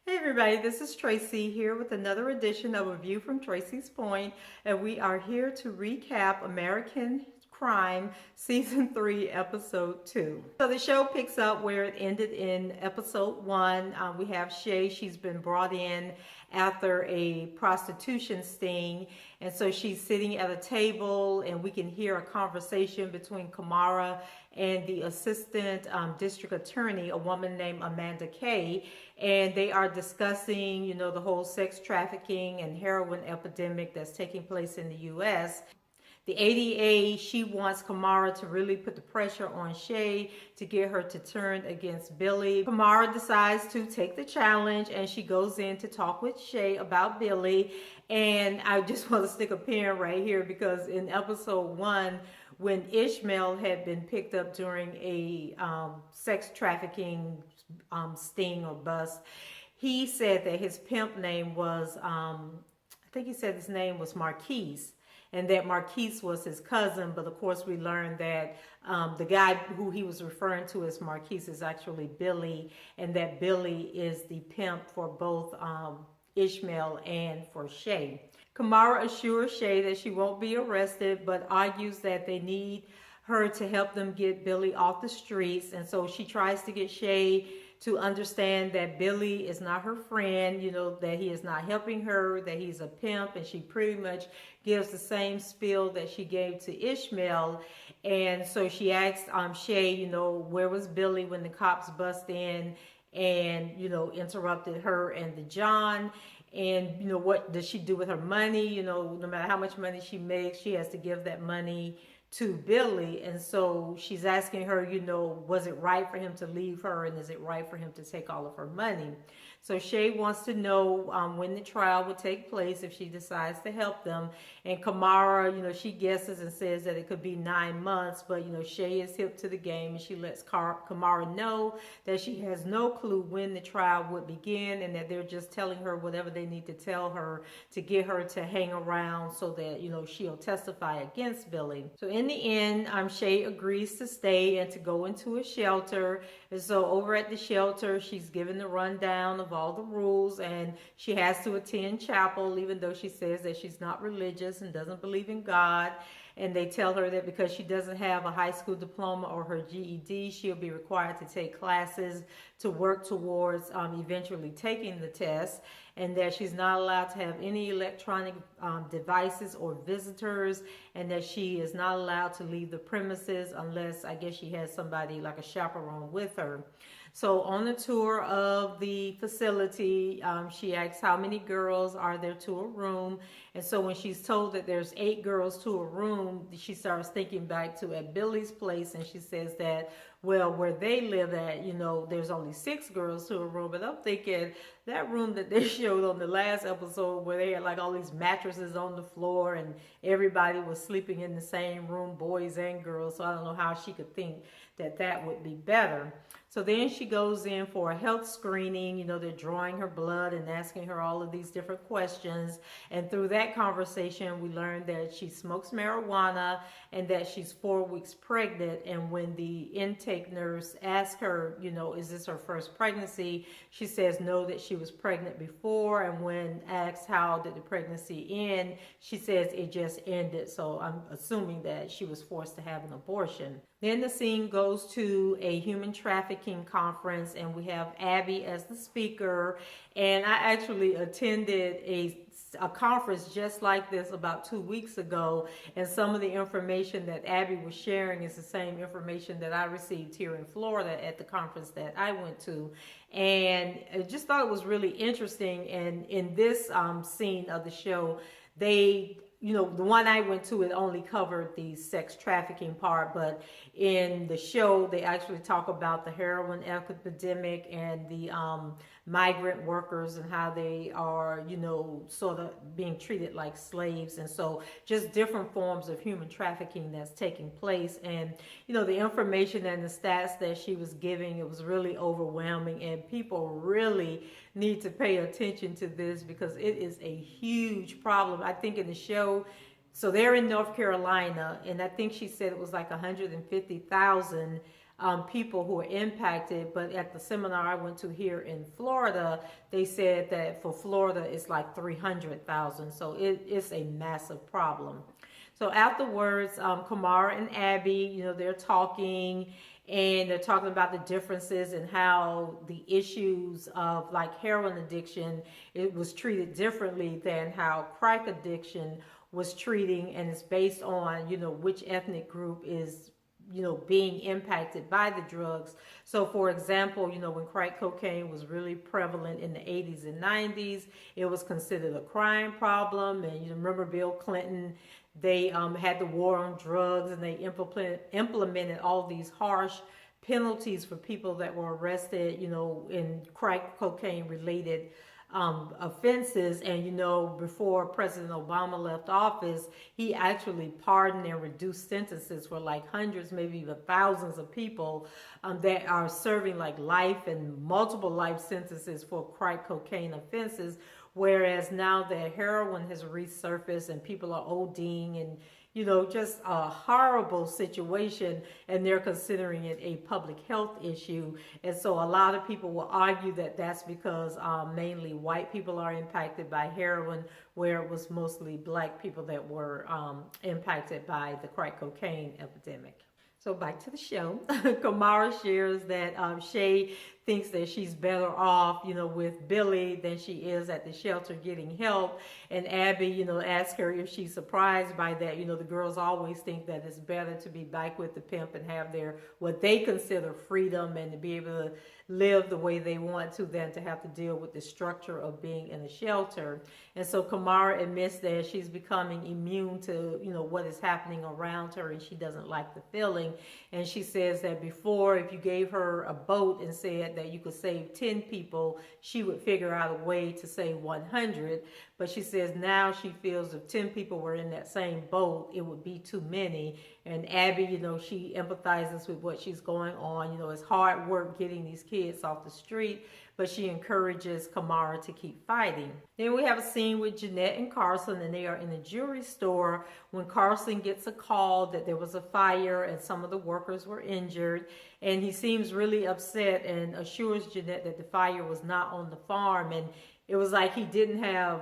Hey everybody, this is Tracy here with another edition of A View from Tracy's Point, and we are here to recap American Crime Season 3, Episode 2. So the show picks up where it ended in Episode 1. We have Shae. She's been brought in after a prostitution sting, and so she's sitting at a table, and we can hear a conversation between Kimara and the assistant district attorney, a woman named Amanda Kay, and they are discussing, you know, the whole sex trafficking and heroin epidemic that's taking place in the U.S. The ADA, she wants Kimara to really put the pressure on Shae to get her to turn against Billy. Kimara decides to take the challenge, and she goes in to talk with Shae about Billy. And I just want to stick a pin right here because in episode 1, when Ishmael had been picked up during a sex trafficking sting or bust, he said that his pimp name was, I think he said his name was Marquise, and that Marquise was his cousin. But of course we learned that the guy who he was referring to as Marquise is actually Billy, and that Billy is the pimp for both Ishmael and for Shae. Kimara assures Shae that she won't be arrested, but argues that they need her to help them get Billy off the streets. And so she tries to get Shae to understand that Billy is not her friend, you know, that he is not helping her, that he's a pimp, and she pretty much gives the same spiel that she gave to Ishmael. And so she asked Shae, you know, where was Billy when the cops bust in and, you know, interrupted her and the John. And, you know, what does she do with her money? You know, no matter how much money she makes, she has to give that money to Billy. And so she's asking her, you know, was it right for him to leave her, and is it right for him to take all of her money? So Shae wants to know when the trial would take place if she decides to help them. And Kimara, you know, she guesses and says that it could be 9 months, but, you know, Shae is hip to the game, and she lets Kimara know that she has no clue when the trial would begin, and that they're just telling her whatever they need to tell her to get her to hang around so that, you know, she'll testify against Billy. So in the end, Shae agrees to stay and to go into a shelter. And so over at the shelter, she's given the rundown of all the rules, and she has to attend chapel, even though she says that she's not religious and doesn't believe in God. And they tell her that because she doesn't have a high school diploma or her GED, she'll be required to take classes to work towards eventually taking the test, and that she's not allowed to have any electronic devices or visitors, and that she is not allowed to leave the premises unless, I guess, she has somebody like a chaperone with her. So on the tour of the facility, she asks how many girls are there to a room. And so when she's told that there's 8 girls to a room, she starts thinking back to at Billy's place, and she says that, well, where they live at, you know, there's only 6 girls to a room. But I'm thinking that room that they showed on the last episode where they had like all these mattresses on the floor and everybody was sleeping in the same room, boys and girls. So I don't know how she could think that that would be better. So then she goes in for a health screening. You know, they're drawing her blood and asking her all of these different questions. And through that conversation, we learned that she smokes marijuana and that she's 4 weeks pregnant. And when the intake nurse asked her, you know, is this her first pregnancy? She says no, that she was pregnant before. And when asked how did the pregnancy end, she says it just ended. So I'm assuming that she was forced to have an abortion. Then the scene goes to a human trafficking conference, and we have Abby as the speaker. And I actually attended a conference just like this about 2 weeks ago, and some of the information that Abby was sharing is the same information that I received here in Florida at the conference that I went to. And I just thought it was really interesting. And in this scene of the show, they, you know, the one I went to, it only covered the sex trafficking part, but in the show, they actually talk about the heroin epidemic and the migrant workers and how they are, you know, sort of being treated like slaves. And so just different forms of human trafficking that's taking place. And, you know, the information and the stats that she was giving, it was really overwhelming, and people really need to pay attention to this because it is a huge problem. I think in the show, So they're in North Carolina, and I think she said it was like 150,000 people who are impacted. But at the seminar I went to here in Florida, they said that for Florida it's like 300,000. So it's a massive problem. So afterwards, Kimara and Abby, they're talking, and they're talking about the differences and how the issues of like heroin addiction, it was treated differently than how crack addiction was treating, and it's based on, which ethnic group is, being impacted by the drugs. So for example, when crack cocaine was really prevalent in the 80s and 90s, it was considered a crime problem. And you remember Bill Clinton, they had the war on drugs, and they implemented all these harsh penalties for people that were arrested, in crack cocaine related offenses. And before President Obama left office, he actually pardoned and reduced sentences for like hundreds, maybe even thousands of people that are serving like life and multiple life sentences for crack cocaine offenses. Whereas now that heroin has resurfaced and people are ODing, and just a horrible situation, and they're considering it a public health issue. And so a lot of people will argue that that's because mainly white people are impacted by heroin, where it was mostly black people that were impacted by the crack cocaine epidemic. So back to the show. Kimara shares that Shae thinks that she's better off, with Billy than she is at the shelter getting help. And Abby, asks her if she's surprised by that. The girls always think that it's better to be back with the pimp and have their, what they consider freedom, and to be able to live the way they want to, than to have to deal with the structure of being in a shelter. And so Kimara admits that she's becoming immune to, what is happening around her, and she doesn't like the feeling. And she says that before, if you gave her a boat and said that you could save 10 people, she would figure out a way to save 100. But she says now she feels if 10 people were in that same boat, it would be too many. And Abby, she empathizes with what she's going on. It's hard work getting these kids off the street, but she encourages Kimara to keep fighting. Then we have a scene with Jeanette and Carson, and they are in a jewelry store when Carson gets a call that there was a fire and some of the workers were injured. And he seems really upset and assures Jeanette that the fire was not on the farm. And it was like he didn't have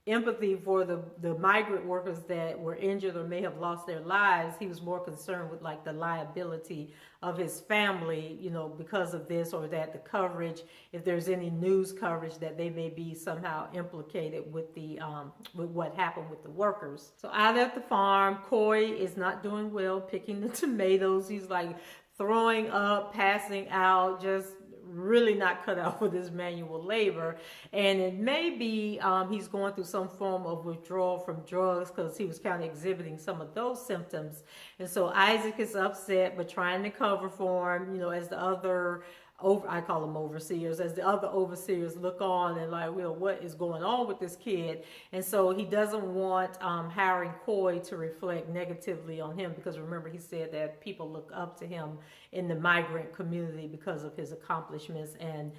empathy for the migrant workers that were injured or may have lost their lives. He was more concerned with like the liability of his family, because of this, or that the coverage, if there's any news coverage, that they may be somehow implicated with the with what happened with the workers. So out at the farm, Coy is not doing well picking the tomatoes. He's like throwing up, passing out, just really not cut out for this manual labor. And it may be he's going through some form of withdrawal from drugs, because he was kind of exhibiting some of those symptoms. And so Isaac is upset, but trying to cover for him, as the other I call them overseers, as the other overseers look on and like, well, what is going on with this kid? And so he doesn't want hiring Coy to reflect negatively on him, because remember, he said that people look up to him in the migrant community because of his accomplishments and,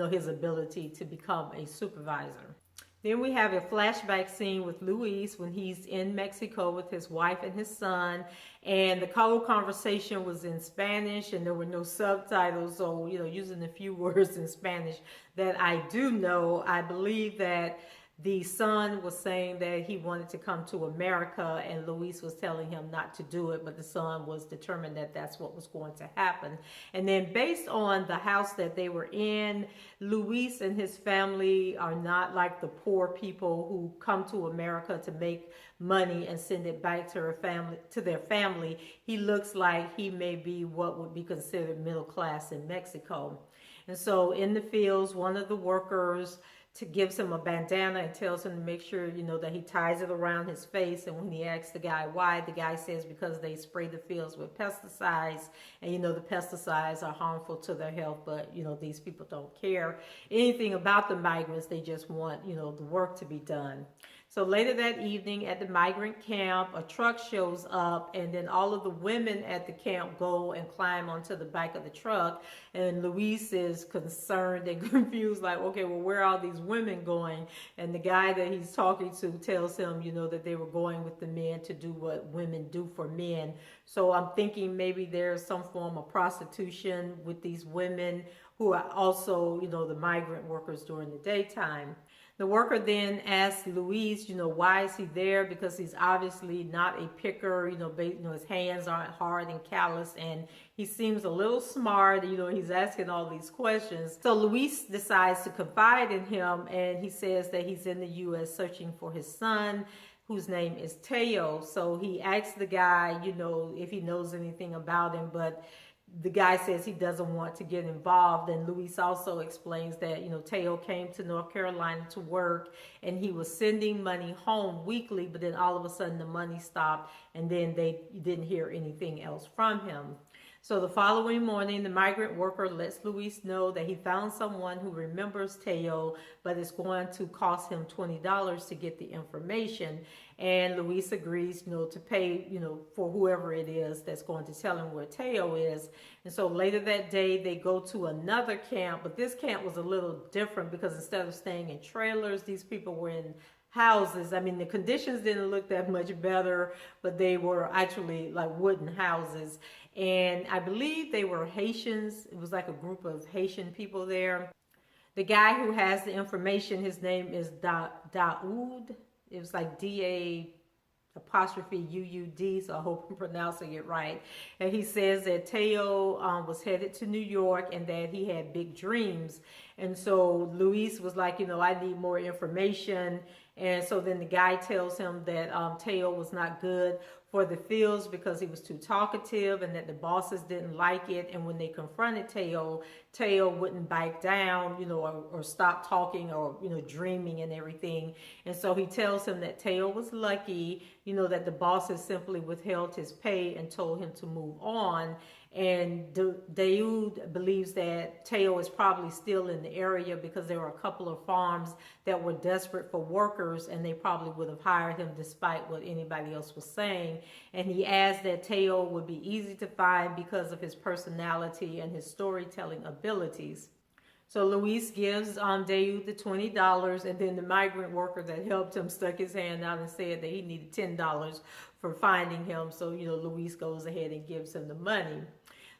his ability to become a supervisor. Then we have a flashback scene with Luis when he's in Mexico with his wife and his son, and the whole conversation was in Spanish and there were no subtitles. So, using a few words in Spanish that I do know, I believe that the son was saying that he wanted to come to America, and Luis was telling him not to do it, but the son was determined that that's what was going to happen. And then based on the house that they were in, Luis and his family are not like the poor people who come to America to make money and send it back to their family. He looks like he may be what would be considered middle class in Mexico. And so in the fields, one of the workers gives him a bandana and tells him to make sure, that he ties it around his face. And when he asks the guy why, the guy says because they spray the fields with pesticides, and the pesticides are harmful to their health, but these people don't care anything about the migrants. They just want the work to be done. So later that evening at the migrant camp, a truck shows up, and then all of the women at the camp go and climb onto the back of the truck. And Luis is concerned and confused, like, okay, well, where are all these women going? And the guy that he's talking to tells him, that they were going with the men to do what women do for men. So I'm thinking maybe there's some form of prostitution with these women who are also, the migrant workers during the daytime. The worker then asks Luis, why is he there? Because he's obviously not a picker, his hands aren't hard and callous, and he seems a little smart, he's asking all these questions. So Luis decides to confide in him, and he says that he's in the U.S. searching for his son, whose name is Teo. So he asks the guy, if he knows anything about him, but the guy says he doesn't want to get involved. And Luis also explains that, Teo came to North Carolina to work, and he was sending money home weekly, but then all of a sudden the money stopped, and then they didn't hear anything else from him. So the following morning, the migrant worker lets Luis know that he found someone who remembers Teo, but it's going to cost him $20 to get the information. And Luis agrees, to pay, for whoever it is that's going to tell him where Teo is. And so later that day, they go to another camp, but this camp was a little different because instead of staying in trailers, these people were in houses. I mean, the conditions didn't look that much better, but they were actually like wooden houses. And I believe they were Haitians. It was like a group of Haitian people there. The guy who has the information, his name is Daoud. It was like D-A''UUD, so I hope I'm pronouncing it right. And he says that Teo was headed to New York and that he had big dreams. And so Luis was like, I need more information. And so then the guy tells him that Teo was not good for the fields because he was too talkative and that the bosses didn't like it. And when they confronted Teo, Teo wouldn't back down, or stop talking or, dreaming and everything. And so he tells him that Teo was lucky, that the bosses simply withheld his pay and told him to move on. And Daoud believes that Teo is probably still in the area because there were a couple of farms that were desperate for workers, and they probably would have hired him despite what anybody else was saying. And he adds that Teo would be easy to find because of his personality and his storytelling abilities. So Luis gives Daoud the $20, and then the migrant worker that helped him stuck his hand out and said that he needed $10 for finding him. So, Luis goes ahead and gives him the money.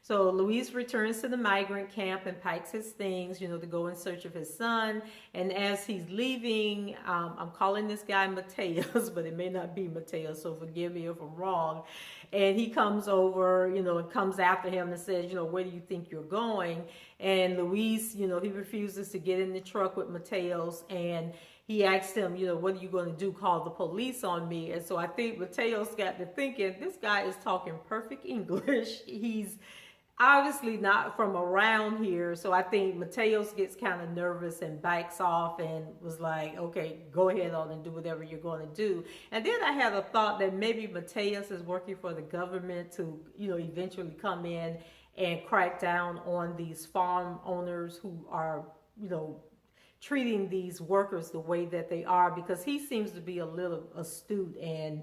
So Luis returns to the migrant camp and packs his things, to go in search of his son. And as he's leaving, I'm calling this guy Mateus, but it may not be Mateus, so forgive me if I'm wrong. And he comes over, and comes after him and says, where do you think you're going? And Luis, he refuses to get in the truck with Mateus, and he asked him, what are you going to do? Call the police on me? And so I think Mateus got to thinking, this guy is talking perfect English. He's obviously not from around here. So I think Mateus gets kind of nervous and backs off and was like, okay, go ahead on and do whatever you're going to do. And then I had a thought that maybe Mateus is working for the government to, eventually come in and crack down on these farm owners who are, treating these workers the way that they are, because he seems to be a little astute, and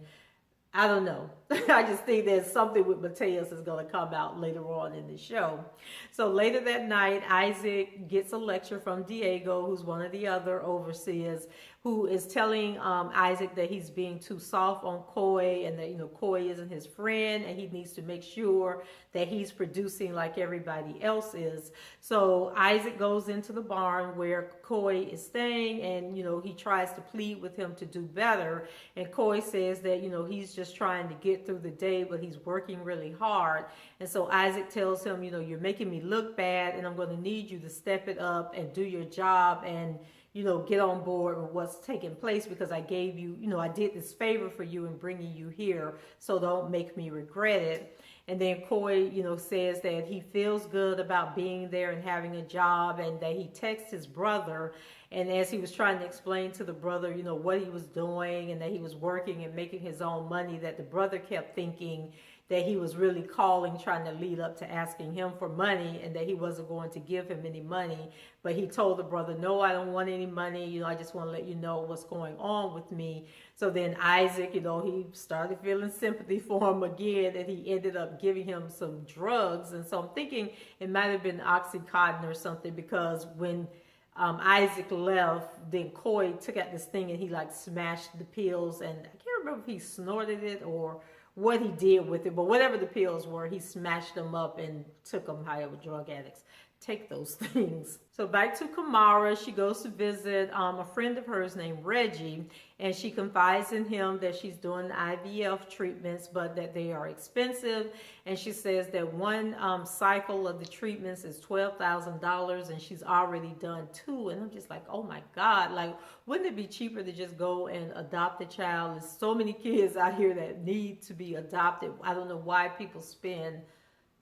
I don't know. I just think there's something with Mateus is going to come out later on in the show. So later that night, Isaac gets a lecture from Diego, who's one of the other overseers, who is telling Isaac that he's being too soft on Coy, and that, Coy isn't his friend, and he needs to make sure that he's producing like everybody else is. So Isaac goes into the barn where Coy is staying, and, he tries to plead with him to do better. And Coy says that, he's just trying to get through the day, but he's working really hard. And so Isaac tells him, you're making me look bad, and I'm going to need you to step it up and do your job and, get on board with what's taking place, because I gave you, I did this favor for you in bringing you here, so don't make me regret it. And then Coy, says that he feels good about being there and having a job, and that he texts his brother. And as he was trying to explain to the brother, what he was doing and that he was working and making his own money, that the brother kept thinking, that he was really calling, trying to lead up to asking him for money, and that he wasn't going to give him any money. But he told the brother, no, I don't want any money. You know, I just want to let you know what's going on with me. So then Isaac, you know, he started feeling sympathy for him again, and he ended up giving him some drugs. And so I'm thinking it might have been Oxycontin or something, because when Isaac left, then Coy took out this thing and he like smashed the pills, and I can't remember if he snorted it or what he did with it, but whatever the pills were, he smashed them up and took them. However drug addicts take those things. So back to Kimara, she goes to visit a friend of hers named Reggie, and she confides in him that she's doing IVF treatments, but that they are expensive. And she says that one cycle of the treatments is $12,000, and she's already done 2. And I'm just like, oh my God, like, wouldn't it be cheaper to just go and adopt a child? There's so many kids out here that need to be adopted. I don't know why people spend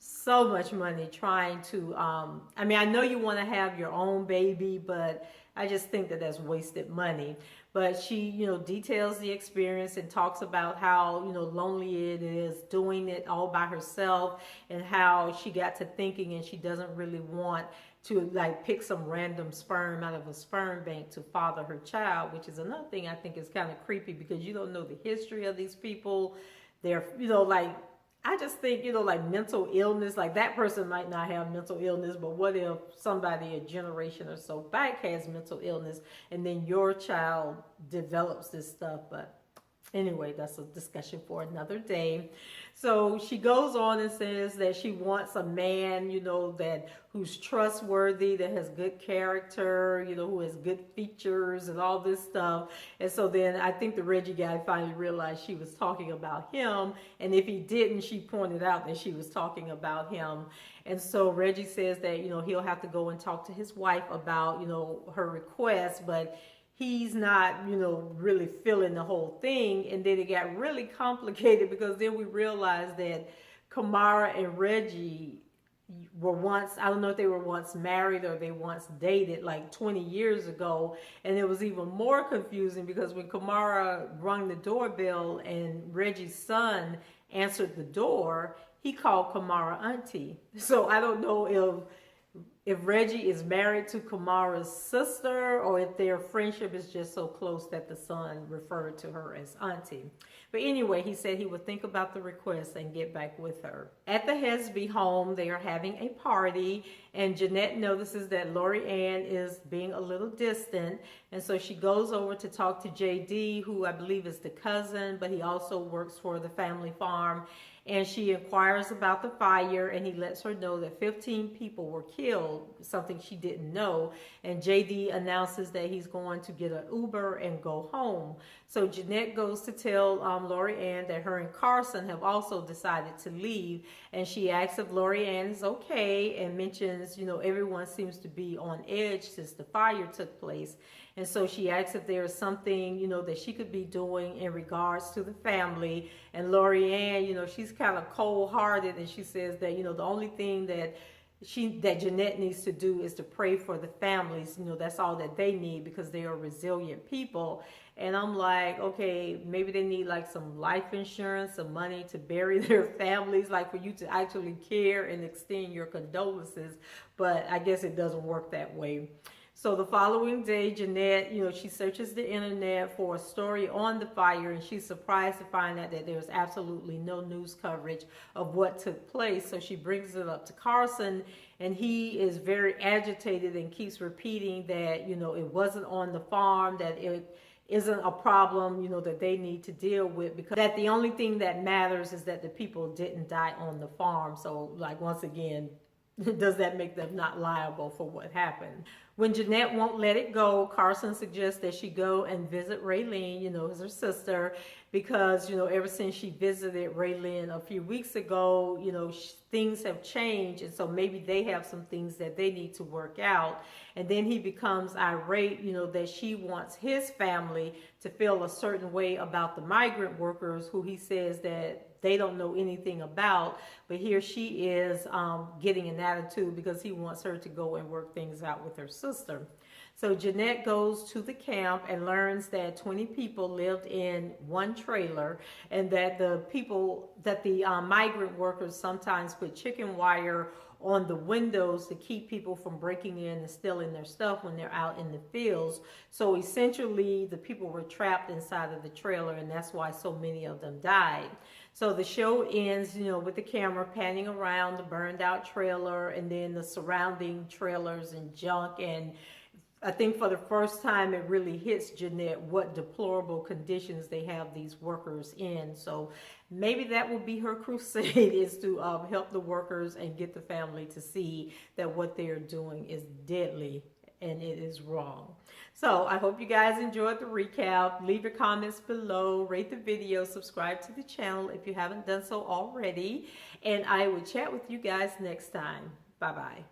so much money trying to, I mean, I know you want to have your own baby, but I just think that that's wasted money. But she, you know, details the experience and talks about how, you know, lonely it is doing it all by herself, and how she got to thinking and she doesn't really want to like pick some random sperm out of a sperm bank to father her child, which is another thing I think is kind of creepy, because you don't know the history of these people. They're, you know, like, I just think, you know, like mental illness, like that person might not have mental illness, but what if somebody a generation or so back has mental illness and then your child develops this stuff? But anyway, that's a discussion for another day. So she goes on and says that she wants a man, you know, that who's trustworthy, that has good character, you know, who has good features and all this stuff. And so then I think the Reggie guy finally realized she was talking about him. And if he didn't, she pointed out that she was talking about him. And so Reggie says that, you know, he'll have to go and talk to his wife about, you know, her request, but he's not, you know, really feeling the whole thing. And then it got really complicated, because then we realized that Kimara and Reggie were once, I don't know if they were once married or they once dated like 20 years ago. And it was even more confusing, because when Kimara rung the doorbell and Reggie's son answered the door, he called Kimara auntie. So I don't know if Reggie is married to Kimara's sister, or if their friendship is just so close that the son referred to her as auntie. But anyway, he said he would think about the request and get back with her. At the Hesby home, they are having a party, and Jeanette notices that Lori Ann is being a little distant, and so she goes over to talk to JD, who I believe is the cousin, but he also works for the family farm. And she inquires about the fire, and he lets her know that 15 people were killed, something she didn't know. And JD announces that he's going to get an Uber and go home. So Jeanette goes to tell Lori Ann that her and Carson have also decided to leave. And she asks if Lori Ann is okay, and mentions, you know, everyone seems to be on edge since the fire took place. And so she asks if there is something, you know, that she could be doing in regards to the family. And Lori Ann, you know, she's kind of cold-hearted, and she says that, you know, the only thing that Jeanette needs to do is to pray for the families. You know, that's all that they need, because they are resilient people. And I'm like, okay, maybe they need like some life insurance, some money to bury their families, like for you to actually care and extend your condolences. But I guess it doesn't work that way. So the following day, Jeanette, you know, she searches the internet for a story on the fire, and she's surprised to find out that there's absolutely no news coverage of what took place. So she brings it up to Carson, and he is very agitated and keeps repeating that, you know, it wasn't on the farm, that it isn't a problem, you know, that they need to deal with, because that the only thing that matters is that the people didn't die on the farm. So, like, once again, does that make them not liable for what happened? When Jeanette won't let it go, Carson suggests that she go and visit Raylene, you know, as her sister, because, you know, ever since she visited Raylene a few weeks ago, you know, things have changed, and so maybe they have some things that they need to work out. And then he becomes irate, you know, that she wants his family to feel a certain way about the migrant workers, who he says that they don't know anything about, but here she is getting an attitude because he wants her to go and work things out with her sister. So Jeanette goes to the camp and learns that 20 people lived in one trailer, and that the migrant workers sometimes put chicken wire on the windows to keep people from breaking in and stealing their stuff when they're out in the fields. So essentially the people were trapped inside of the trailer, and that's why so many of them died. So the show ends, with the camera panning around the burned out trailer and then the surrounding trailers and junk. And I think for the first time it really hits Jeanette what deplorable conditions they have these workers in. So maybe that will be her crusade, is to help the workers and get the family to see that what they're doing is deadly and it is wrong. So I hope you guys enjoyed the recap. Leave your comments below, rate the video, subscribe to the channel if you haven't done so already, and I will chat with you guys next time. Bye-bye.